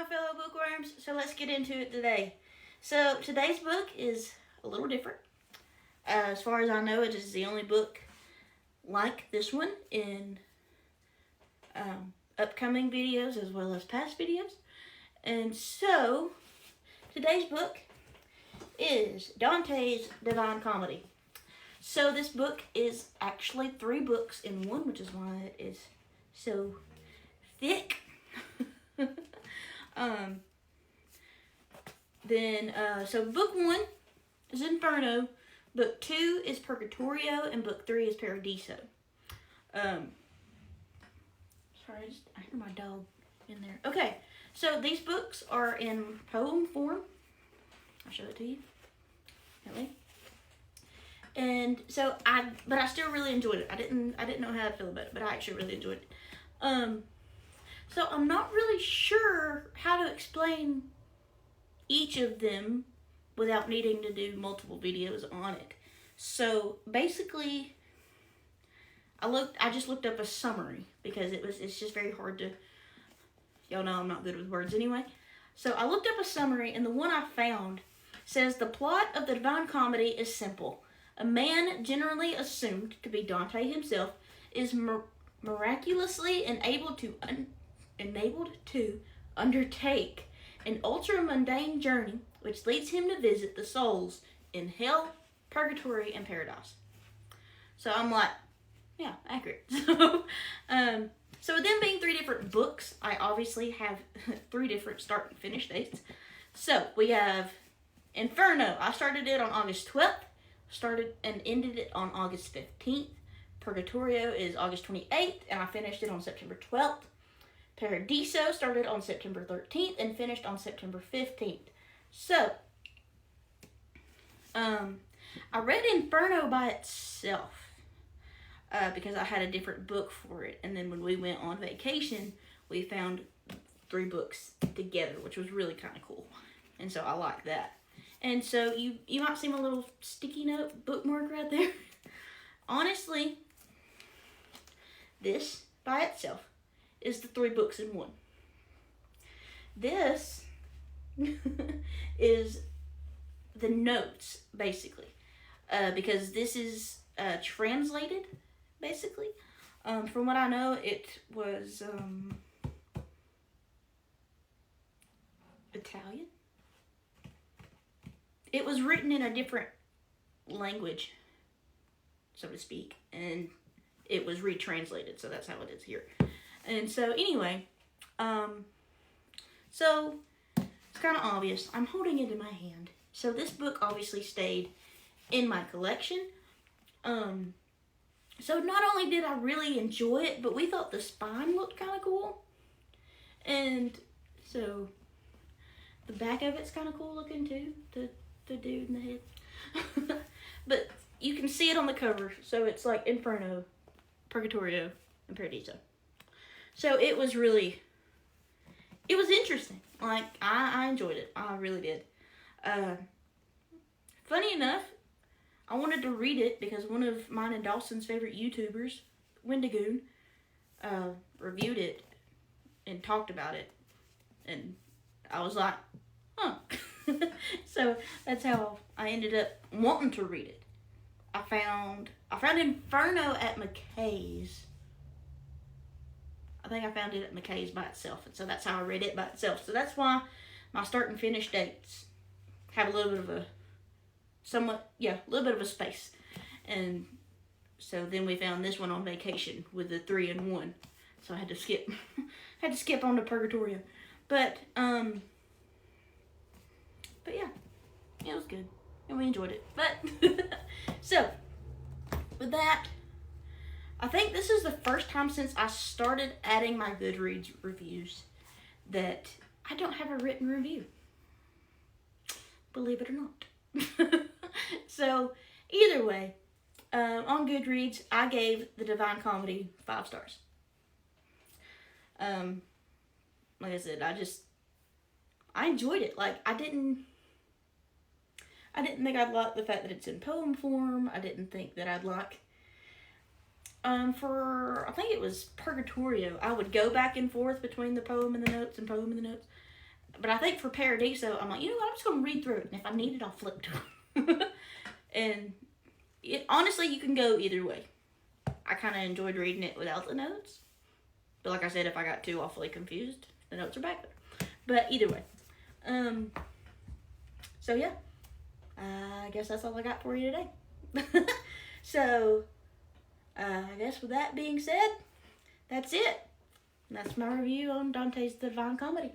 my fellow bookworms? So let's get into it today. So today's book is a little different. As far as I know, it is the only book like this one in upcoming videos as well as past videos. And so today's book is Dante's Divine Comedy. So this book is actually 3 books in one, which is why it is so thick. So book 1 is Inferno, book 2 is Purgatorio, and book 3 is Paradiso. Sorry, I hear my dog in there. Okay, so these books are in poem form. I'll show it to you. Really. And so but I still really enjoyed it. I didn't know how to feel about it, but I actually really enjoyed it. So I'm not really sure how to explain each of them without needing to do multiple videos on it. So basically, I just looked up a summary because it's just very hard to, y'all know I'm not good with words anyway. So I looked up a summary, and the one I found says the plot of the Divine Comedy is simple. A man generally assumed to be Dante himself is miraculously enabled to undertake an ultra-mundane journey which leads him to visit the souls in hell, purgatory, and paradise. So I'm like, yeah, accurate. So with them being 3 different books, I obviously have 3 different start and finish dates. So we have Inferno. I started it on August 12th, started and ended it on August 15th. Purgatorio is August 28th, and I finished it on September 12th. Paradiso started on September 13th and finished on September 15th. So, I read Inferno by itself because I had a different book for it. And then when we went on vacation, we found 3 books together, which was really kind of cool. And so I like that. And so you might see my little sticky note bookmark right there. Honestly, this by itself is the 3 books in one. This is the notes, basically, because this is translated, basically. From what I know, it was Italian. It was written in a different language, so to speak, and it was retranslated, so that's how it is here. And so anyway, so it's kind of obvious. I'm holding it in my hand. So this book obviously stayed in my collection. So not only did I really enjoy it, but we thought the spine looked kind of cool. And so the back of it's kind of cool looking too, the dude in the head. But you can see it on the cover. So it's like Inferno, Purgatorio, and Paradiso. So it was interesting. Like, I enjoyed it. I really did. Funny enough, I wanted to read it because one of mine and Dawson's favorite YouTubers, Wendigoon, reviewed it and talked about it. And I was like, huh. So that's how I ended up wanting to read it. I found Inferno at McKay's. I think I found it at McKay's by itself, and so that's how I read it by itself. So that's why my start and finish dates have a little bit of a little bit of a space. And so then we found this one on vacation with the 3 in 1. So I had to skip on to Purgatorio. But yeah, it was good, and we enjoyed it. But so with that, I think this is the first time since I started adding my Goodreads reviews that I don't have a written review. Believe it or not. So, either way, on Goodreads, I gave the Divine Comedy 5 stars. Like I said, I enjoyed it. Like, I didn't think I'd like the fact that it's in poem form. I didn't think that I'd like I think it was Purgatorio, I would go back and forth between the poem and the notes and poem and the notes. But I think for Paradiso, I'm like, you know what? I'm just gonna read through it, and if I need it, I'll flip to it. And honestly, you can go either way. I kind of enjoyed reading it without the notes. But like I said, if I got too awfully confused, the notes are back there. But either way. So yeah. I guess that's all I got for you today. So, I guess with that being said, that's it. That's my review on Dante's The Divine Comedy.